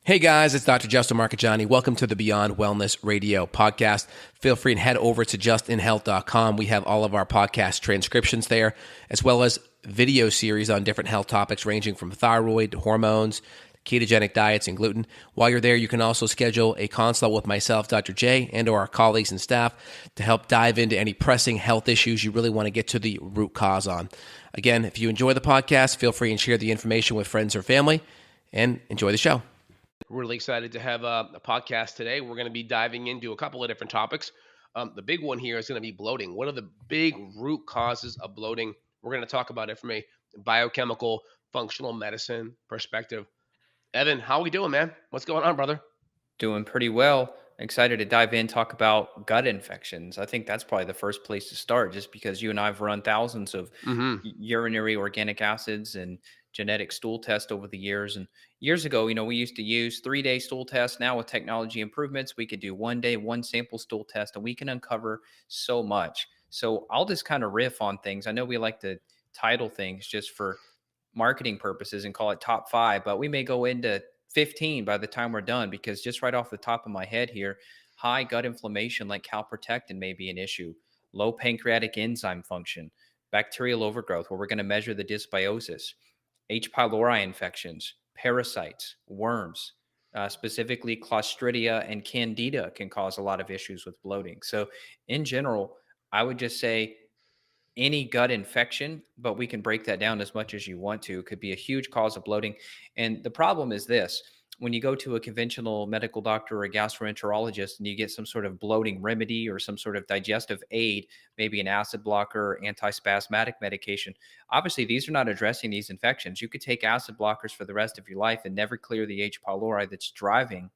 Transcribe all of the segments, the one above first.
Hey guys, it's Dr. Justin Marcagiani. Welcome to the Beyond Wellness Radio podcast. Feel free and head over to justinhealth.com. We have all of our podcast transcriptions there, as well as video series on different health topics ranging from thyroid to hormones, ketogenic diets, and gluten. While you're there, you can also schedule a consult with myself, Dr. J, and or our colleagues and staff to help dive into any pressing health issues you really want to get to the root cause on. Again, if you enjoy the podcast, feel free and share the information with friends or family, and enjoy the show. We're really excited to have a podcast today. We're going to be diving into a couple of different topics. The big one here is going to be bloating. One of the big root causes of bloating. We're going to talk about it from a biochemical, functional medicine perspective. Evan, how are we doing, man? What's going on, brother? Doing pretty well. Excited to dive in, talk about gut infections. I think that's probably the first place to start, just because you and I have run thousands of urinary organic acids and genetic stool tests over the years. And years ago, we used to use 3-day stool tests. Now with technology improvements, we could do 1 day, one sample stool test, and we can uncover so much. So I'll just kind of riff on things. I know we like to title things just for marketing purposes and call it top 5, but we may go into 15 by the time we're done, because just right off the top of my head here, high gut inflammation like calprotectin may be an issue, low pancreatic enzyme function, bacterial overgrowth, where we're going to measure the dysbiosis, H. pylori infections, parasites, worms, specifically Clostridia and Candida can cause a lot of issues with bloating. So in general, I would just say any gut infection, but we can break that down as much as you want to. It could be a huge cause of bloating. And the problem is this: when you go to a conventional medical doctor or a gastroenterologist and you get some sort of bloating remedy or some sort of digestive aid, maybe an acid blocker or antispasmodic medication, obviously these are not addressing these infections. You could take acid blockers for the rest of your life and never clear the H. pylori that's driving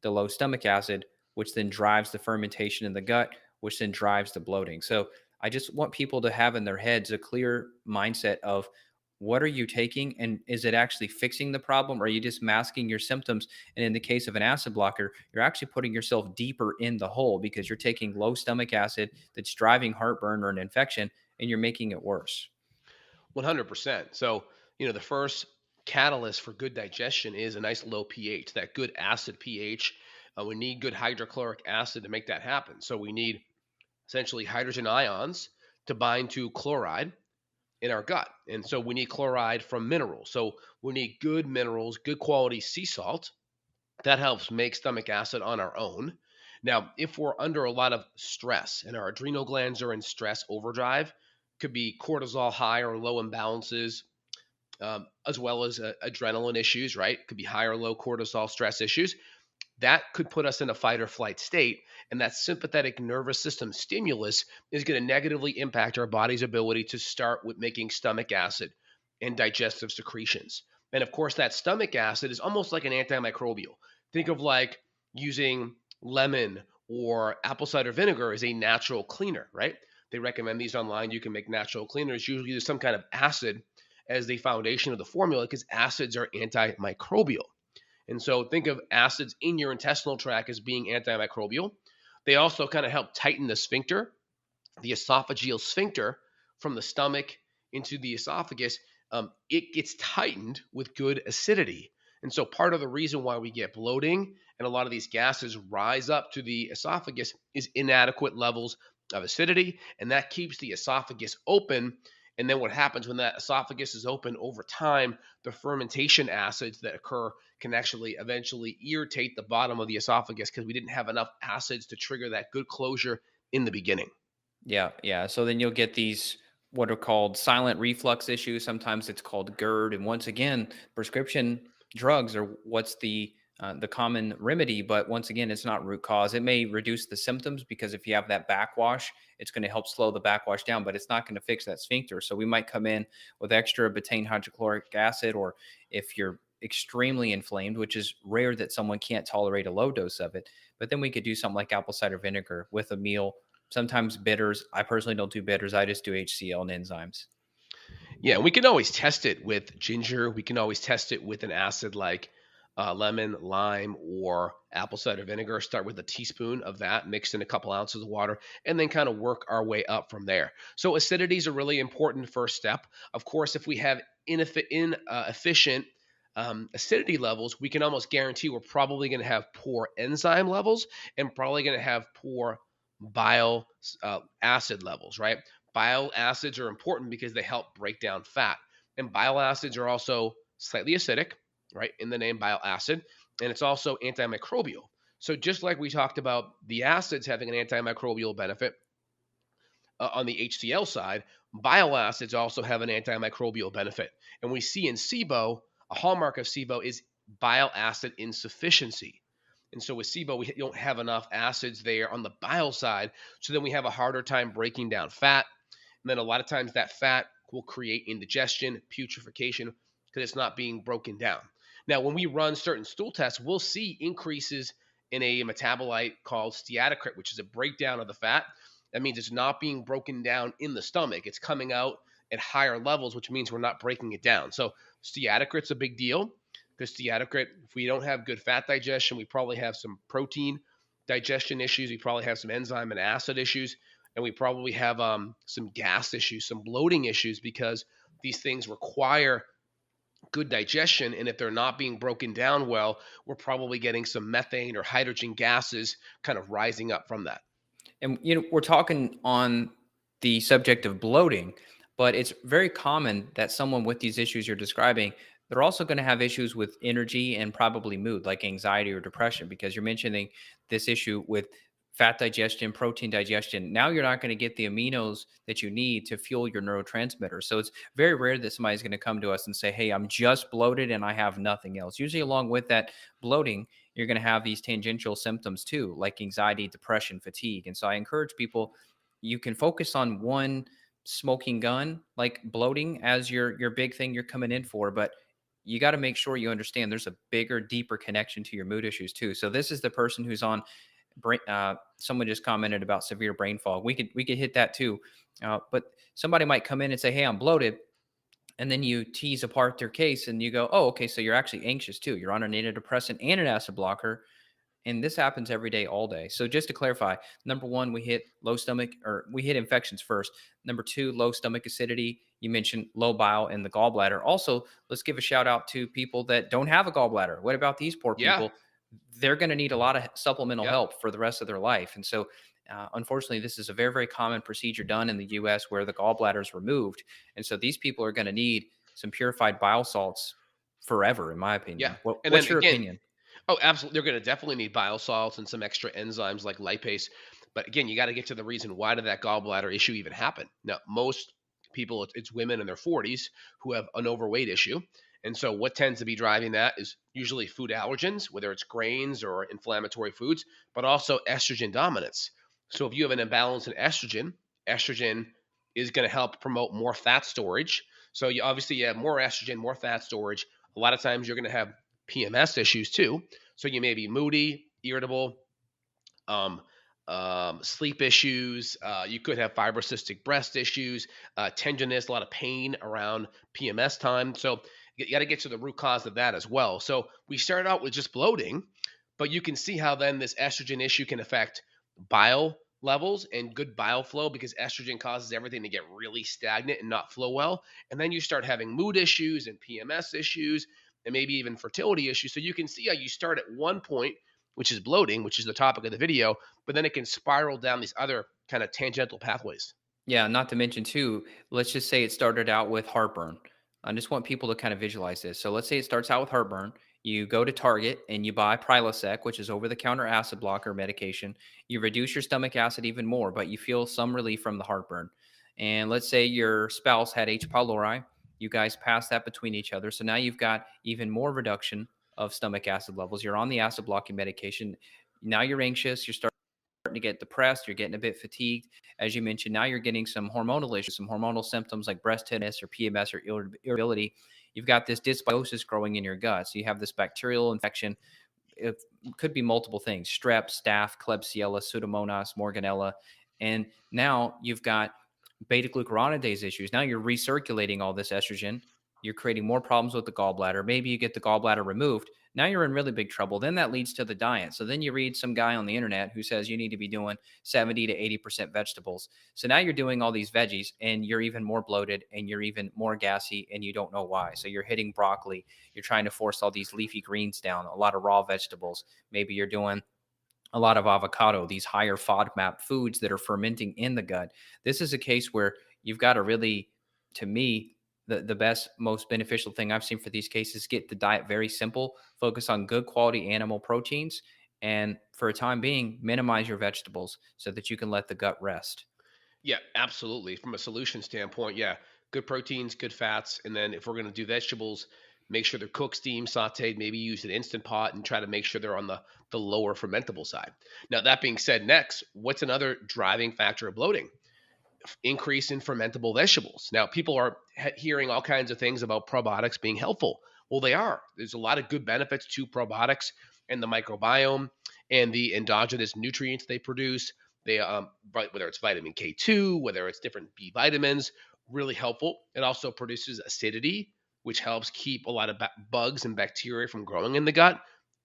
the low stomach acid, which then drives the fermentation in the gut, which then drives the bloating. So I just want people to have in their heads a clear mindset of, what are you taking, and is it actually fixing the problem, or are you just masking your symptoms? And in the case of an acid blocker, you're actually putting yourself deeper in the hole, because you're taking low stomach acid that's driving heartburn or an infection, and you're making it worse. 100%. So, the first catalyst for good digestion is a nice low pH, that good acid pH. We need good hydrochloric acid to make that happen. So we need essentially hydrogen ions to bind to chloride in our gut. And so we need chloride from minerals. So we need good minerals, good quality sea salt. That helps make stomach acid on our own. Now, if we're under a lot of stress and our adrenal glands are in stress overdrive, could be cortisol high or low imbalances, as well as adrenaline issues, right? Could be high or low cortisol stress issues. That could put us in a fight or flight state. And that sympathetic nervous system stimulus is going to negatively impact our body's ability to start with making stomach acid and digestive secretions. And of course, that stomach acid is almost like an antimicrobial. Think of like using lemon or apple cider vinegar as a natural cleaner, right? They recommend these online. You can make natural cleaners. Usually there's some kind of acid as the foundation of the formula, because acids are antimicrobial. And so think of acids in your intestinal tract as being antimicrobial. They also kind of help tighten the sphincter, the esophageal sphincter from the stomach into the esophagus. It gets tightened with good acidity. And so part of the reason why we get bloating and a lot of these gases rise up to the esophagus is inadequate levels of acidity. And that keeps the esophagus open. And then what happens when that esophagus is open over time, the fermentation acids that occur can actually eventually irritate the bottom of the esophagus, because we didn't have enough acids to trigger that good closure in the beginning. Yeah. So then you'll get these what are called silent reflux issues. Sometimes it's called GERD. And once again, prescription drugs are what's the common remedy, but once again, it's not root cause. It may reduce the symptoms, because if you have that backwash, it's going to help slow the backwash down, but it's not going to fix that sphincter. So we might come in with extra betaine hydrochloric acid, or if you're extremely inflamed, which is rare that someone can't tolerate a low dose of it, but then we could do something like apple cider vinegar with a meal. Sometimes bitters. I personally don't do bitters. I just do HCl and enzymes. Yeah, we can always test it with ginger. We can always test it with an acid like lemon, lime, or apple cider vinegar. Start with a teaspoon of that mixed in a couple ounces of water, and then kind of work our way up from there. So acidity is a really important first step. Of course, if we have inefficient acidity levels, we can almost guarantee we're probably going to have poor enzyme levels and probably going to have poor bile acid levels, right? Bile acids are important because they help break down fat. And bile acids are also slightly acidic, right? In the name bile acid. And it's also antimicrobial. So just like we talked about the acids having an antimicrobial benefit, on the HCl side, bile acids also have an antimicrobial benefit. And we see in SIBO, a hallmark of SIBO is bile acid insufficiency. And so with SIBO, we don't have enough acids there on the bile side. So then we have a harder time breaking down fat. And then a lot of times that fat will create indigestion, putrefaction, because it's not being broken down. Now, when we run certain stool tests, we'll see increases in a metabolite called steatocrit, which is a breakdown of the fat. That means it's not being broken down in the stomach. It's coming out at higher levels, which means we're not breaking it down. So steatocrit's a big deal because steatocrit, if we don't have good fat digestion, we probably have some protein digestion issues. We probably have some enzyme and acid issues, and we probably have some gas issues, some bloating issues, because these things require good digestion. And if they're not being broken down well, we're probably getting some methane or hydrogen gases kind of rising up from that. And we're talking on the subject of bloating, but it's very common that someone with these issues you're describing, they're also going to have issues with energy and probably mood, like anxiety or depression, because you're mentioning this issue with fat digestion, protein digestion. Now you're not going to get the aminos that you need to fuel your neurotransmitters. So it's very rare that somebody's going to come to us and say, "Hey, I'm just bloated and I have nothing else." Usually, along with that bloating, you're going to have these tangential symptoms too, like anxiety, depression, fatigue. And so I encourage people, you can focus on one smoking gun, like bloating, as your big thing you're coming in for, but you got to make sure you understand there's a bigger, deeper connection to your mood issues too. So this is the person who's on brain. Someone just commented about severe brain fog. We could hit that too, but somebody might come in and say, "Hey, I'm bloated." And then you tease apart their case and you go, "Oh, okay, so you're actually anxious too. You're on an antidepressant and an acid blocker." And this happens every day, all day. So just to clarify, number one, we hit low stomach, or we hit infections first. Number two, low stomach acidity. You mentioned low bile in the gallbladder. Also, let's give a shout out to people that don't have a gallbladder. What about these poor Yeah. people? They're going to need a lot of supplemental Yep. help for the rest of their life. And so, unfortunately, this is a very, very common procedure done in the US where the gallbladder is removed. And so these people are going to need some purified bile salts forever, in my Yeah. opinion. And then What's your again, opinion? oh, absolutely. They're going to definitely need bile salts and some extra enzymes like lipase. But again, you got to get to the reason, why did that gallbladder issue even happen? Now, most people, it's women in their 40s who have an overweight issue. And so, what tends to be driving that is usually food allergens, whether it's grains or inflammatory foods, but also estrogen dominance. So, if you have an imbalance in estrogen, estrogen is going to help promote more fat storage. So, you obviously you have more estrogen, more fat storage. A lot of times, you're going to have PMS issues too. So you may be moody, irritable, um, sleep issues. You could have fibrocystic breast issues, tenderness, a lot of pain around PMS time. So you got to get to the root cause of that as well. So we started out with just bloating, but you can see how then this estrogen issue can affect bile levels and good bile flow, because estrogen causes everything to get really stagnant and not flow well. And then you start having mood issues and PMS issues and maybe even fertility issues. So you can see how you start at one point, which is bloating, which is the topic of the video, but then it can spiral down these other kind of tangential pathways. Yeah, not to mention too, let's just say it started out with heartburn. I just want people to kind of visualize this. So let's say it starts out with heartburn. You go to Target and you buy Prilosec, which is over-the-counter acid blocker medication. You reduce your stomach acid even more, but you feel some relief from the heartburn. And let's say your spouse had H. pylori. You guys pass that between each other. So now you've got even more reduction of stomach acid levels. You're on the acid blocking medication. Now you're anxious. You're starting to get depressed, you're getting a bit fatigued. As you mentioned, now you're getting some hormonal issues, some hormonal symptoms like breast tenderness or PMS or irritability. You've got this dysbiosis growing in your gut. So you have this bacterial infection. It could be multiple things: strep, staph, Klebsiella, Pseudomonas, Morganella. And now you've got beta glucuronidase issues. Now you're recirculating all this estrogen. You're creating more problems with the gallbladder. Maybe you get the gallbladder removed. Now you're in really big trouble. Then that leads to the diet. So then you read some guy on the internet who says you need to be doing 70 to 80% vegetables. So now you're doing all these veggies and you're even more bloated and you're even more gassy and you don't know why. So you're hitting broccoli, you're trying to force all these leafy greens down, a lot of raw vegetables. Maybe you're doing a lot of avocado, these higher FODMAP foods that are fermenting in the gut. This is a case where you've got to really, to me, the best, most beneficial thing I've seen for these cases, get the diet very simple, focus on good quality animal proteins, and for a time being, minimize your vegetables so that you can let the gut rest. Yeah, absolutely. From a solution standpoint, yeah, good proteins, good fats, and then if we're going to do vegetables, make sure they're cooked, steamed, sautéed. Maybe use an instant pot and try to make sure they're on the lower fermentable side. Now, that being said, next, what's another driving factor of bloating? Increase in fermentable vegetables. Now, people are hearing all kinds of things about probiotics being helpful. Well, they are. There's a lot of good benefits to probiotics and the microbiome and the endogenous nutrients they produce. They, whether it's vitamin K2, whether it's different B vitamins, really helpful. It also produces acidity, which helps keep a lot of bugs and bacteria from growing in the gut.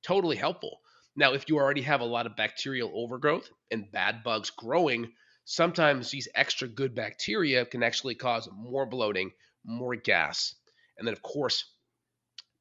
Totally helpful. Now, if you already have a lot of bacterial overgrowth and bad bugs growing, sometimes these extra good bacteria can actually cause more bloating, more gas. And then, of course,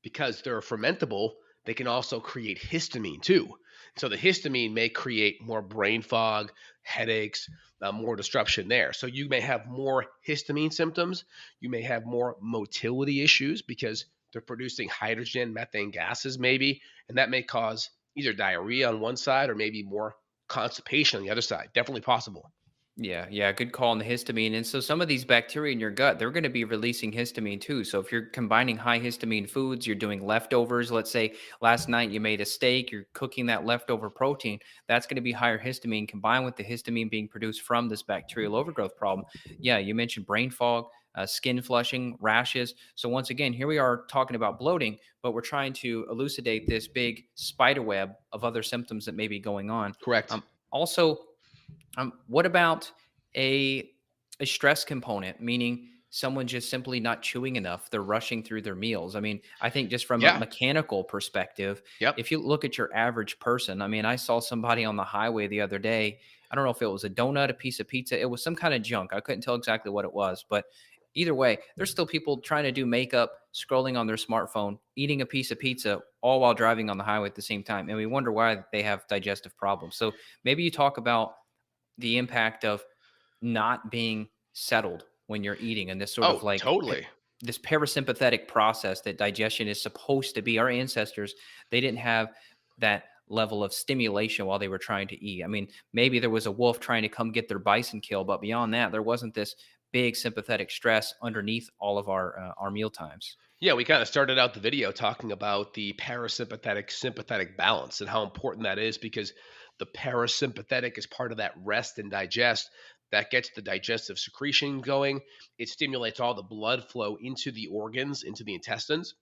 because they're fermentable, they can also create histamine too. So the histamine may create more brain fog, headaches, more disruption there. So you may have more histamine symptoms. You may have more motility issues because they're producing hydrogen, methane gases, maybe, and that may cause either diarrhea on one side or maybe more constipation on the other side. Definitely possible. Yeah, yeah, good call on the histamine. And so some of these bacteria in your gut, they're going to be releasing histamine too. So if you're combining high histamine foods, you're doing leftovers, let's say last night you made a steak, you're cooking that leftover protein, that's going to be higher histamine combined with the histamine being produced from this bacterial overgrowth problem. Yeah, you mentioned brain fog, skin flushing, rashes. So once again, here we are talking about bloating, but we're trying to elucidate this big spider web of other symptoms that may be going on. Correct. Also, what about a a stress component, meaning someone just simply not chewing enough, they're rushing through their meals? I mean, I think just from a Yeah. mechanical perspective, Yep. if you look at your average person, I mean, I saw somebody on the highway the other day. I don't know if it was a donut, a piece of pizza, it was some kind of junk. I couldn't tell exactly what it was, but either way, there's still people trying to do makeup, scrolling on their smartphone, eating a piece of pizza, all while driving on the highway at the same time. And we wonder why they have digestive problems. So maybe you talk about the impact of not being settled when you're eating and this sort of Oh, like totally. this parasympathetic process that digestion is supposed to be. Our ancestors, they didn't have that level of stimulation while they were trying to eat. I mean, maybe there was a wolf trying to come get their bison kill, but beyond that, there wasn't this big sympathetic stress underneath all of our meal times. Yeah, we kind of started out the video talking about the parasympathetic sympathetic balance and how important that is because the parasympathetic is part of that rest and digest that gets the digestive secretion going. It stimulates all the blood flow into the organs, into the intestines.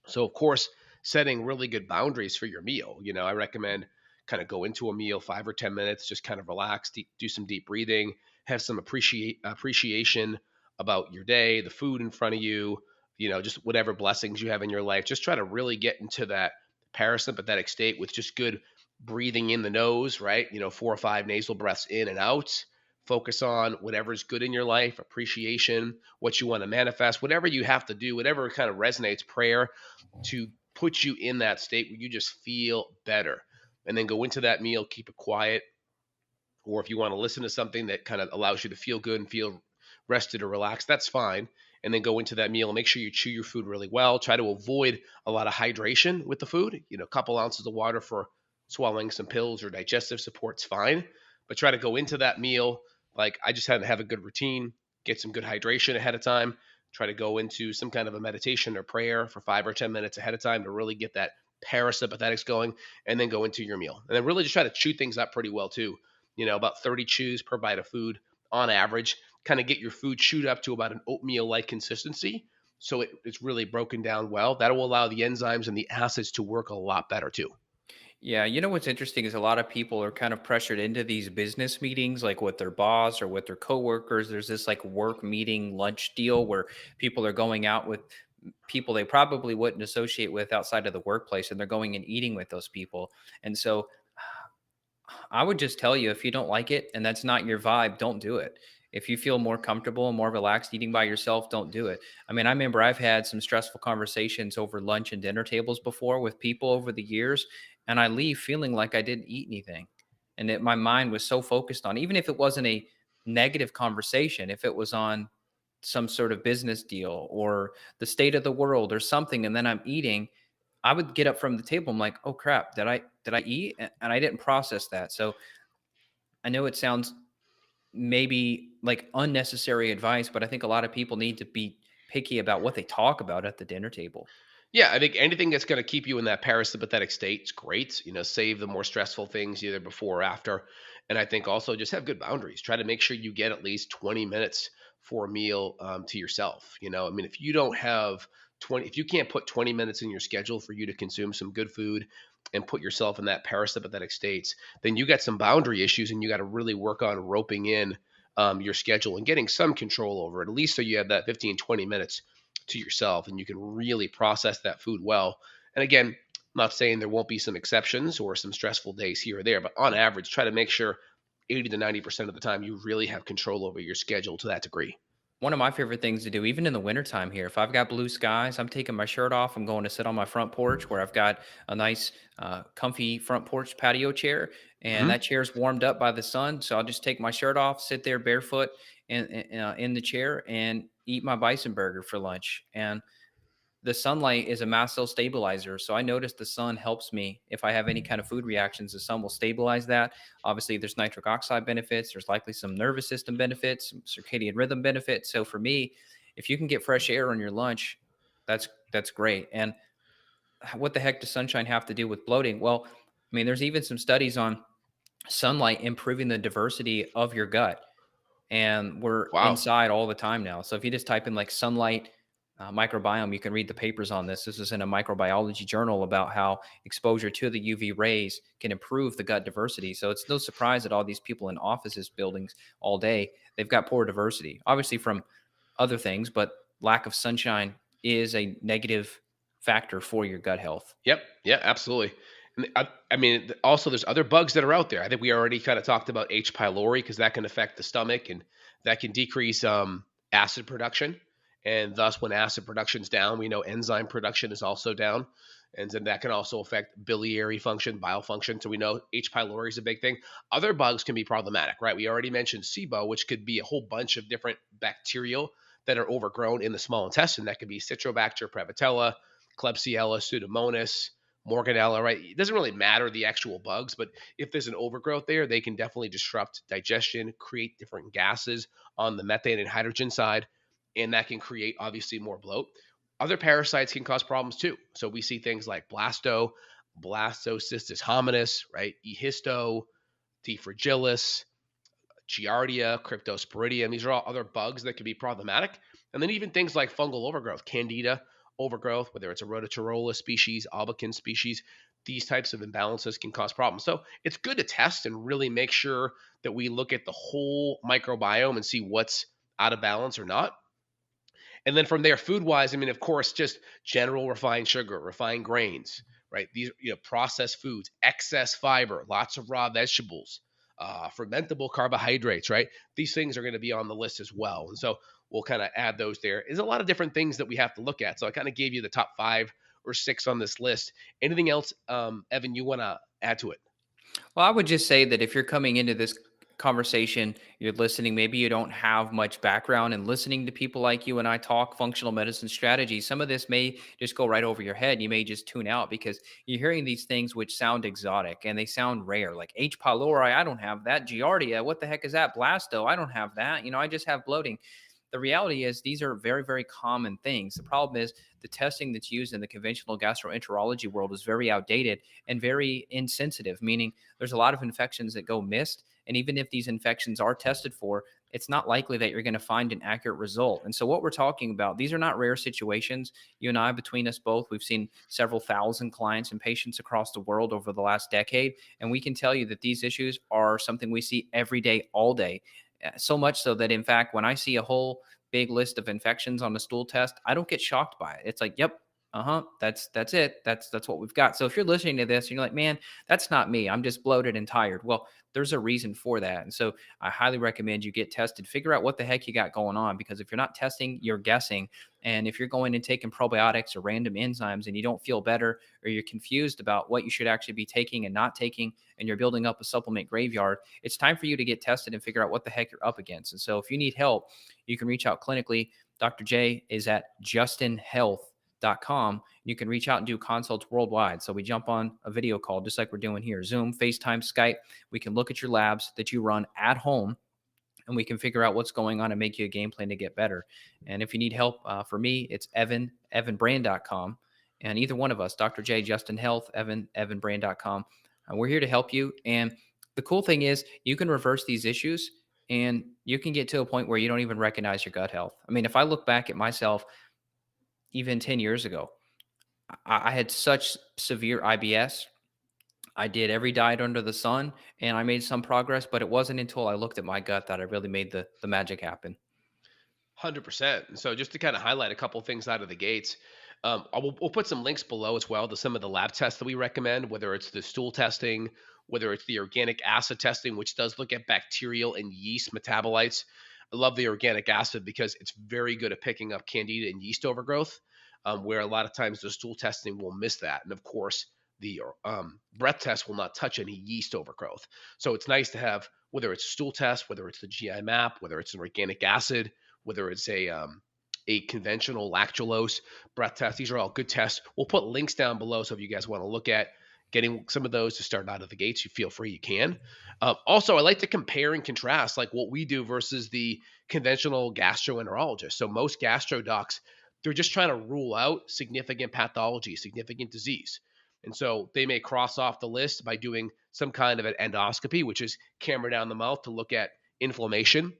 So, of course, setting really good boundaries for your meal. I recommend kind of go into a meal 5 or 10 minutes, just kind of relax, do some deep breathing, have some appreciation about your day, the food in front of you, just whatever blessings you have in your life. Just try to really get into that parasympathetic state with just good breathing in the nose, right? 4 or 5 nasal breaths in and out. Focus on whatever's good in your life, appreciation, what you want to manifest, whatever you have to do, whatever kind of resonates, prayer to put you in that state where you just feel better. And then go into that meal, keep it quiet. Or if you want to listen to something that kind of allows you to feel good and feel rested or relaxed, that's fine. And then go into that meal and make sure you chew your food really well. Try to avoid a lot of hydration with the food. A couple ounces of water for swallowing some pills or digestive support's fine. But try to go into that meal like I just had to have a good routine, get some good hydration ahead of time, try to go into some kind of a meditation or prayer for 5 or 10 minutes ahead of time to really get that parasympathetics going, and then go into your meal. And then really just try to chew things up pretty well too. About 30 chews per bite of food on average. Kind of get your food chewed up to about an oatmeal like consistency. So it's really broken down well. That will allow the enzymes and the acids to work a lot better too. Yeah, you know what's interesting is a lot of people are kind of pressured into these business meetings, like with their boss or with their coworkers. There's this like work meeting lunch deal where people are going out with people they probably wouldn't associate with outside of the workplace, and they're going and eating with those people. And so I would just tell you, if you don't like it and that's not your vibe, don't do it. If you feel more comfortable and more relaxed eating by yourself, don't do it. I mean, I remember I've had some stressful conversations over lunch and dinner tables before with people over the years, and I leave feeling like I didn't eat anything. And that my mind was so focused on, even if it wasn't a negative conversation, if it was on some sort of business deal or the state of the world or something, and then I'm eating, I would get up from the table. I'm like, oh crap, did I eat? And I didn't process that. So I know it sounds maybe like unnecessary advice, but I think a lot of people need to be picky about what they talk about at the dinner table. Yeah, I think anything that's going to keep you in that parasympathetic state is great. Save the more stressful things either before or after. And I think also just have good boundaries. Try to make sure you get at least 20 minutes for a meal to yourself. I mean, if you don't have 20, if you can't put 20 minutes in your schedule for you to consume some good food and put yourself in that parasympathetic states, then you got some boundary issues and you got to really work on roping in your schedule and getting some control over it, at least so you have that 15, 20 minutes to yourself and you can really process that food well. And again, I'm not saying there won't be some exceptions or some stressful days here or there, but on average, try to make sure 80 to 90% of the time you really have control over your schedule to that degree. One of my favorite things to do, even in the wintertime here, if I've got blue skies, I'm taking my shirt off. I'm going to sit on my front porch where I've got a nice, comfy front porch patio chair, and Hmm. that chair's warmed up by the sun. So I'll just take my shirt off, sit there barefoot in the chair, and eat my bison burger for lunch. And the sunlight is a mast cell stabilizer. So I noticed the sun helps me if I have any kind of food reactions. The sun will stabilize that. Obviously, there's nitric oxide benefits. There's likely some nervous system benefits, some circadian rhythm benefits. So for me, if you can get fresh air on your lunch, that's great. And what the heck does sunshine have to do with bloating? Well, I mean, there's even some studies on sunlight improving the diversity of your gut, and we're Wow. inside all the time now. So if you just type in like sunlight microbiome, you can read the papers on this. This is in a microbiology journal about how exposure to the UV rays can improve the gut diversity. So it's no surprise that all these people in offices buildings all day, they've got poor diversity, obviously from other things, but lack of sunshine is a negative factor for your gut health. Yep. Yeah, absolutely. And I mean, also there's other bugs that are out there. I think we already kind of talked about H. pylori because that can affect the stomach and that can decrease acid production. And thus, when acid production's down, we know enzyme production is also down. And then that can also affect biliary function, bile function. So we know H. pylori is a big thing. Other bugs can be problematic, right? We already mentioned SIBO, which could be a whole bunch of different bacterial that are overgrown in the small intestine. That could be Citrobacter prevotella, Klebsiella, Pseudomonas, Morganella, right? It doesn't really matter the actual bugs, but if there's an overgrowth there, they can definitely disrupt digestion, create different gases on the methane and hydrogen side, and that can create obviously more bloat. Other parasites can cause problems too. So we see things like Blastocystis hominis, right? Ehisto, D. fragilis, Giardia, Cryptosporidium. These are all other bugs that can be problematic. And then even things like fungal overgrowth, Candida overgrowth, whether it's a Rhodotorula species, albicans species, these types of imbalances can cause problems. So it's good to test and really make sure that we look at the whole microbiome and see what's out of balance or not. And then from there, food wise, I mean, of course, just general refined sugar, refined grains, right? These, processed foods, excess fiber, lots of raw vegetables, fermentable carbohydrates, right? These things are going to be on the list as well. And so we'll kind of add those there. There's a lot of different things that we have to look at. So I kind of gave you the top 5 or 6 on this list. Anything else, Evan, you want to add to it? Well, I would just say that if you're coming into this conversation, you're listening, maybe you don't have much background in listening to people like you and I talk functional medicine strategy. Some of this may just go right over your head. You may just tune out because you're hearing these things which sound exotic and they sound rare, like H. pylori. I don't have that. Giardia. What the heck is that? Blasto. I don't have that. I just have bloating. The reality is these are very, very common things. The problem is the testing that's used in the conventional gastroenterology world is very outdated and very insensitive, meaning there's a lot of infections that go missed. And even if these infections are tested for, it's not likely that you're going to find an accurate result. And so, what we're talking about, these are not rare situations. You and I, between us both, we've seen several thousand clients and patients across the world over the last decade. And we can tell you that these issues are something we see every day, all day. So much so that, in fact, when I see a whole big list of infections on the stool test, I don't get shocked by it. It's like, yep, that's it. That's what we've got. So if you're listening to this and you're like, man, that's not me. I'm just bloated and tired. Well, there's a reason for that. And so I highly recommend you get tested, figure out what the heck you got going on, because if you're not testing, you're guessing. And if you're going and taking probiotics or random enzymes and you don't feel better, or you're confused about what you should actually be taking and not taking, and you're building up a supplement graveyard, it's time for you to get tested and figure out what the heck you're up against. And so if you need help, you can reach out clinically. Dr. J is at justinhealth.com. You can reach out and do consults worldwide. So we jump on a video call just like we're doing here, Zoom, FaceTime, Skype. We can look at your labs that you run at home, and we can figure out what's going on and make you a game plan to get better. And if you need help, for me, it's evanbrand.com. And either one of us, Dr. J, Justin Health, evanbrand.com. We're here to help you. And the cool thing is you can reverse these issues, and you can get to a point where you don't even recognize your gut health. I mean, if I look back at myself, even 10 years ago, I had such severe IBS. I did every diet under the sun and I made some progress, but it wasn't until I looked at my gut that I really made the magic happen. 100%. And so just to kind of highlight a couple things out of the gates, we'll put some links below as well to some of the lab tests that we recommend, whether it's the stool testing, whether it's the organic acid testing, which does look at bacterial and yeast metabolites. I love the organic acid because it's very good at picking up candida and yeast overgrowth, where a lot of times the stool testing will miss that. And of course, the breath test will not touch any yeast overgrowth. So it's nice to have, whether it's a stool test, whether it's the GI map, whether it's an organic acid, whether it's a conventional lactulose breath test. These are all good tests. We'll put links down below, so if you guys want to look at getting some of those to start out of the gates, you feel free, you can. Also, I like to compare and contrast like what we do versus the conventional gastroenterologist. So most gastro docs, they're just trying to rule out significant pathology, significant disease. And so they may cross off the list by doing some kind of an endoscopy, which is camera down the mouth to look at inflammation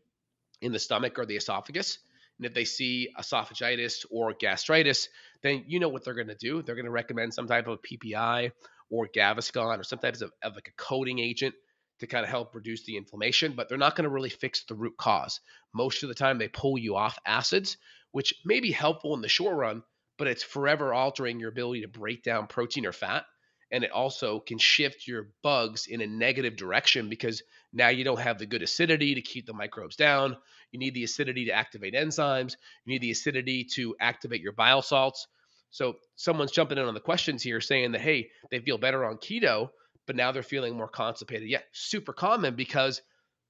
in the stomach or the esophagus. And if they see esophagitis or gastritis, then you know what they're going to do. They're going to recommend some type of PPI or Gaviscon or some types of like a coating agent to kind of help reduce the inflammation, but they're not going to really fix the root cause. Most of the time, they pull you off acids, which may be helpful in the short run, but it's forever altering your ability to break down protein or fat. And it also can shift your bugs in a negative direction because now you don't have the good acidity to keep the microbes down. You need the acidity to activate enzymes. You need the acidity to activate your bile salts. So someone's jumping in on the questions here saying that, hey, they feel better on keto, but now they're feeling more constipated. Yeah, super common because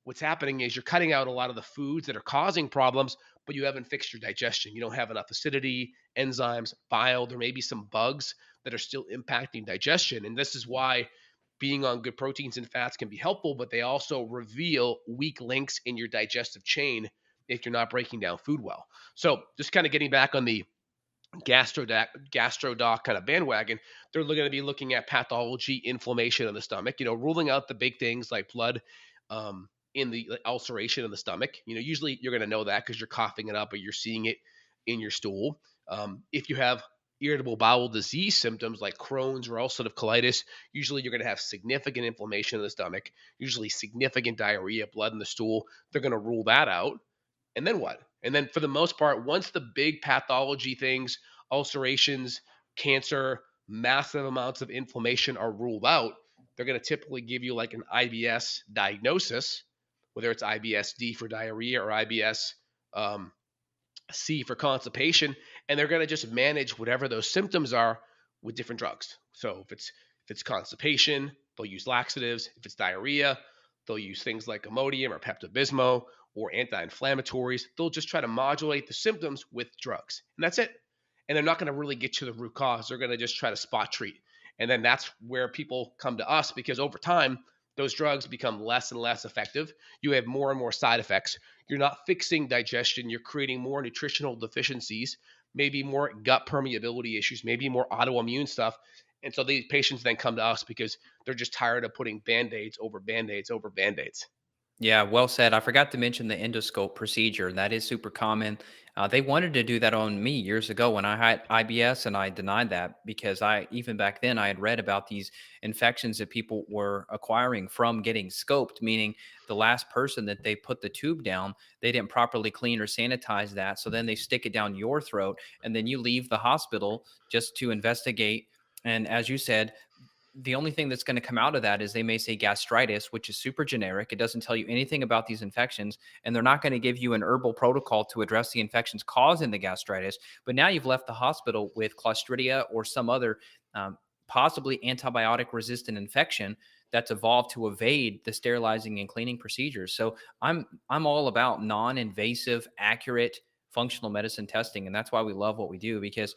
what's happening is you're cutting out a lot of the foods that are causing problems, but you haven't fixed your digestion. You don't have enough acidity, enzymes, bile. There may be some bugs that are still impacting digestion. And this is why being on good proteins and fats can be helpful, but they also reveal weak links in your digestive chain if you're not breaking down food well. So just kind of getting back on the gastro doc kind of bandwagon, they're going to be looking at pathology, inflammation in the stomach, ruling out the big things like blood in the ulceration in the stomach. Usually you're going to know that because you're coughing it up or you're seeing it in your stool. If you have irritable bowel disease symptoms like Crohn's or ulcerative colitis, usually you're going to have significant inflammation in the stomach, usually significant diarrhea, blood in the stool. They're going to rule that out. And then what? And then for the most part, once the big pathology things, ulcerations, cancer, massive amounts of inflammation are ruled out, they're going to typically give you like an IBS diagnosis, whether it's IBS-D for diarrhea or IBS C for constipation, and they're going to just manage whatever those symptoms are with different drugs. So if it's constipation, they'll use laxatives. If it's diarrhea, they'll use things like Imodium or Pepto-Bismol or anti-inflammatories. They'll just try to modulate the symptoms with drugs, and that's it. And they're not going to really get to the root cause. They're going to just try to spot treat. And then that's where people come to us, because over time, those drugs become less and less effective. You have more and more side effects. You're not fixing digestion. You're creating more nutritional deficiencies, maybe more gut permeability issues, maybe more autoimmune stuff. And so these patients then come to us because they're just tired of putting Band-Aids over Band-Aids over Band-Aids. Yeah, well said. I forgot to mention the endoscope procedure. That is super common. They wanted to do that on me years ago when I had IBS, and I denied that because even back then, I had read about these infections that people were acquiring from getting scoped, meaning the last person that they put the tube down, they didn't properly clean or sanitize that. So then they stick it down your throat, and then you leave the hospital just to investigate. And as you said, the only thing that's going to come out of that is they may say gastritis, which is super generic. It doesn't tell you anything about these infections, and they're not going to give you an herbal protocol to address the infections causing the gastritis. But now you've left the hospital with Clostridia or some other possibly antibiotic resistant infection that's evolved to evade the sterilizing and cleaning procedures. So I'm all about non-invasive, accurate functional medicine testing, and that's why we love what we do because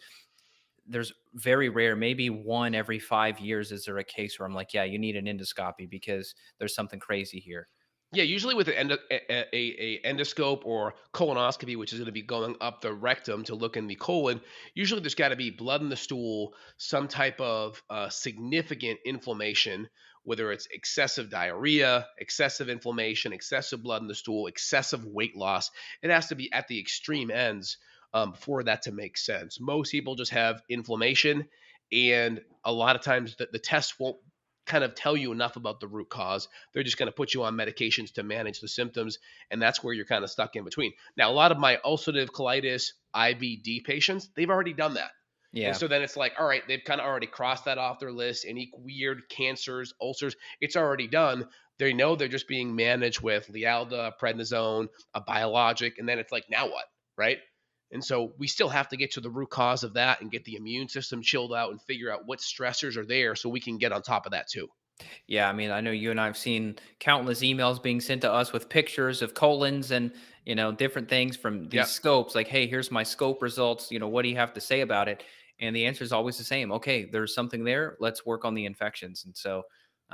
there's very rare, maybe one every 5 years, is there a case where I'm like, yeah, you need an endoscopy because there's something crazy here. Yeah, usually with an a endoscope or colonoscopy, which is going to be going up the rectum to look in the colon, usually there's got to be blood in the stool, some type of significant inflammation, whether it's excessive diarrhea, excessive inflammation, excessive blood in the stool, excessive weight loss. It has to be at the extreme ends for that to make sense. Most people just have inflammation, and a lot of times the test won't kind of tell you enough about the root cause. They're just going to put you on medications to manage the symptoms. And that's where you're kind of stuck in between. Now, a lot of my ulcerative colitis IBD patients, they've already done that. And Yeah. so then it's like, all right, they've kind of already crossed that off their list. Any weird cancers, ulcers, it's already done. They know they're just being managed with Lialda, prednisone, a biologic. And then it's like, now what? Right. And so we still have to get to the root cause of that and get the immune system chilled out and figure out what stressors are there so we can get on top of that too. Yeah, I mean, I know you and I have seen countless emails being sent to us with pictures of colons and, different things from Yeah. these scopes. Like, hey, here's my scope results. What do you have to say about it? And the answer is always the same. Okay, there's something there. Let's work on the infections. And so,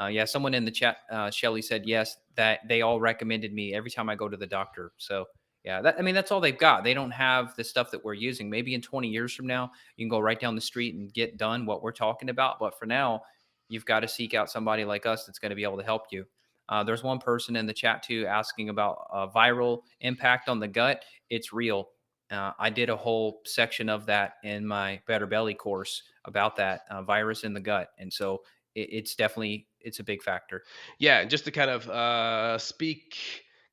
yeah, someone in the chat, Shelly, said yes, that they all recommended me every time I go to the doctor. So, yeah, I mean, that's all they've got. They don't have the stuff that we're using. Maybe in 20 years from now, you can go right down the street and get done what we're talking about. But for now, you've got to seek out somebody like us that's going to be able to help you. There's one person in the chat too asking about viral impact on the gut. It's real. I did a whole section of that in my Better Belly course about that virus in the gut, and so it's a big factor. Yeah, and just to kind of speak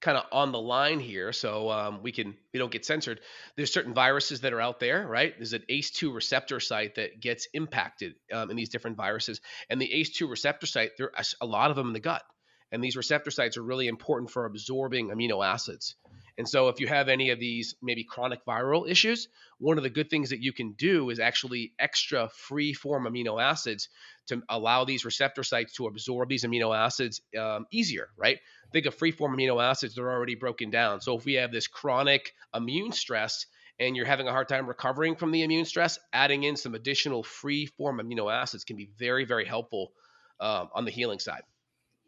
kind of on the line here, so we don't get censored. There's certain viruses that are out there, right? There's an ACE2 receptor site that gets impacted in these different viruses, and the ACE2 receptor site, there are a lot of them in the gut, and these receptor sites are really important for absorbing amino acids. And so, if you have any of these maybe chronic viral issues, one of the good things that you can do is actually extra free form amino acids to allow these receptor sites to absorb these amino acids easier, right? Think of free-form amino acids, they're already broken down. So if we have this chronic immune stress and you're having a hard time recovering from the immune stress, adding in some additional free-form amino acids can be very, very helpful on the healing side.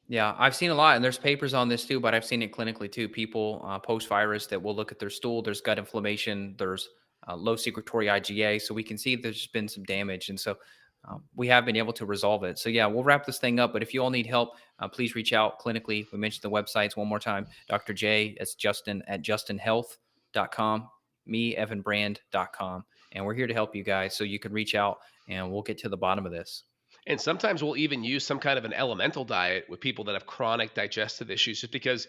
Yeah, I've seen a lot, and there's papers on this too, but I've seen it clinically too. People post virus that will look at their stool. There's gut inflammation. There's low secretory IgA, so we can see there's been some damage, and so we have been able to resolve it. So yeah, we'll wrap this thing up. But if you all need help, please reach out clinically. We mentioned the websites one more time. Dr. J, it's Justin at justinhealth.com, me, evanbrand.com, and we're here to help you guys. So you can reach out, and we'll get to the bottom of this. And sometimes we'll even use some kind of an elemental diet with people that have chronic digestive issues, just because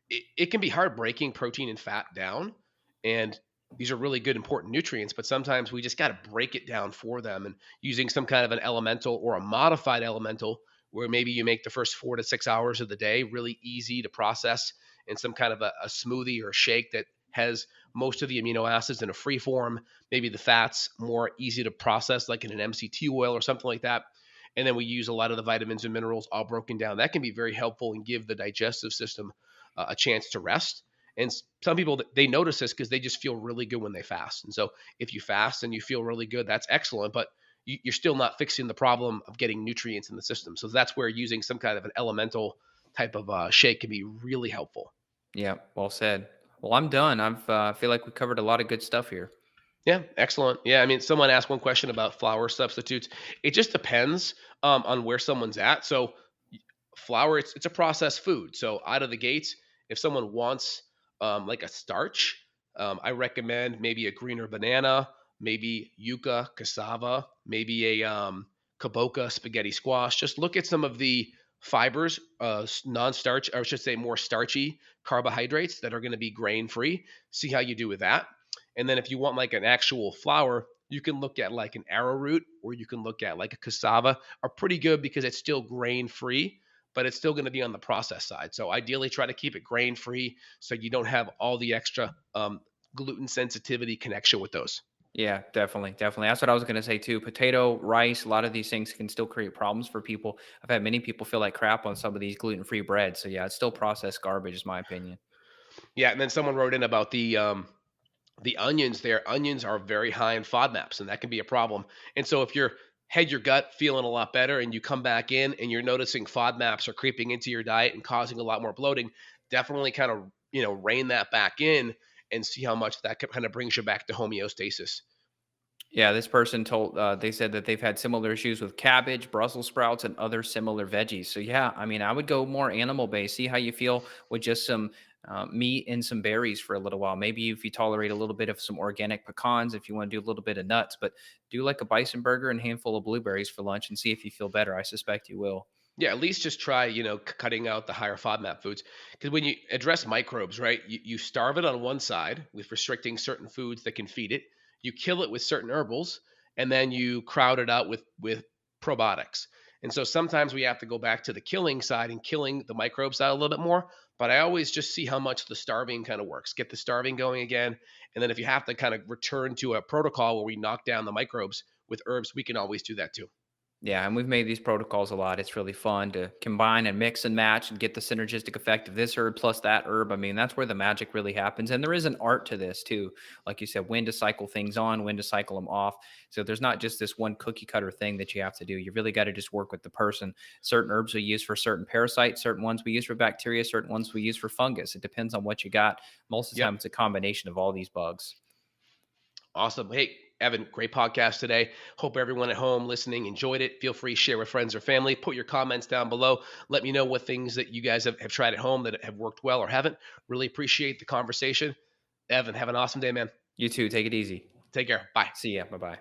it can be hard breaking protein and fat down. And these are really good, important nutrients, but sometimes we just got to break it down for them. And using some kind of an elemental or a modified elemental, where maybe you make the first 4 to 6 hours of the day really easy to process in some kind of a smoothie or a shake that has most of the amino acids in a free form, maybe the fats more easy to process, like in an MCT oil or something like that. And then we use a lot of the vitamins and minerals all broken down. That can be very helpful and give the digestive system a chance to rest. And some people, they notice this because they just feel really good when they fast. And so if you fast and you feel really good, that's excellent, but you're still not fixing the problem of getting nutrients in the system. So that's where using some kind of an elemental type of shake can be really helpful. Yeah, well said. Well, I'm done. I feel like we covered a lot of good stuff here. Yeah, excellent. Yeah, I mean, someone asked one question about flour substitutes. It just depends on where someone's at. So flour, it's a processed food. So out of the gates, If someone wants like a starch, I recommend maybe a greener banana, maybe yucca, cassava, maybe a kaboka, spaghetti squash. Just look at some of the fibers, non-starch, or I should say more starchy carbohydrates that are going to be grain-free. See how you do with that. And then if you want like an actual flour, you can look at like an arrowroot, or you can look at like a cassava. Are pretty good because it's still grain-free, but it's still going to be on the process side. So ideally, try to keep it grain-free so you don't have all the extra gluten sensitivity connection with those. Yeah, definitely, definitely. That's what I was gonna say too. Potato, rice, a lot of these things can still create problems for people. I've had many people feel like crap on some of these gluten-free breads. So yeah, it's still processed garbage, is my opinion. Yeah, and then someone wrote in about the onions there. Onions are very high in FODMAPs, and that can be a problem. And so if you're head your gut feeling a lot better and you come back in and you're noticing FODMAPs are creeping into your diet and causing a lot more bloating, definitely kind of, rein that back in and see how much that kind of brings you back to homeostasis. Yeah, this person told they said that they've had similar issues with cabbage, Brussels sprouts, and other similar veggies. So yeah, I mean, I would go more animal based. See how you feel with just some meat and some berries for a little while. Maybe if you tolerate a little bit of some organic pecans, if you want to do a little bit of nuts, but do like a bison burger and handful of blueberries for lunch and see if you feel better. I suspect you will. Yeah, at least just try, cutting out the higher FODMAP foods. Because when you address microbes, right, you starve it on one side with restricting certain foods that can feed it. You kill it with certain herbals, and then you crowd it out with probiotics. And so sometimes we have to go back to the killing side and killing the microbes out a little bit more. But I always just see how much the starving kind of works. Get the starving going again, and then if you have to kind of return to a protocol where we knock down the microbes with herbs, we can always do that too. Yeah, and we've made these protocols a lot. It's really fun to combine and mix and match and get the synergistic effect of this herb plus that herb. I mean, that's where the magic really happens. And there is an art to this too. Like you said, when to cycle things on, when to cycle them off. So there's not just this one cookie cutter thing that you have to do. You really got to just work with the person. Certain herbs we use for certain parasites, certain ones we use for bacteria, certain ones we use for fungus. It depends on what you got. Most of the Yep. time, it's a combination of all these bugs. Awesome. Hey, Evan, great podcast today. Hope everyone at home listening enjoyed it. Feel free to share with friends or family. Put your comments down below. Let me know what things that you guys have tried at home that have worked well or haven't. Really appreciate the conversation. Evan, have an awesome day, man. You too. Take it easy. Take care. Bye. See ya. Bye bye.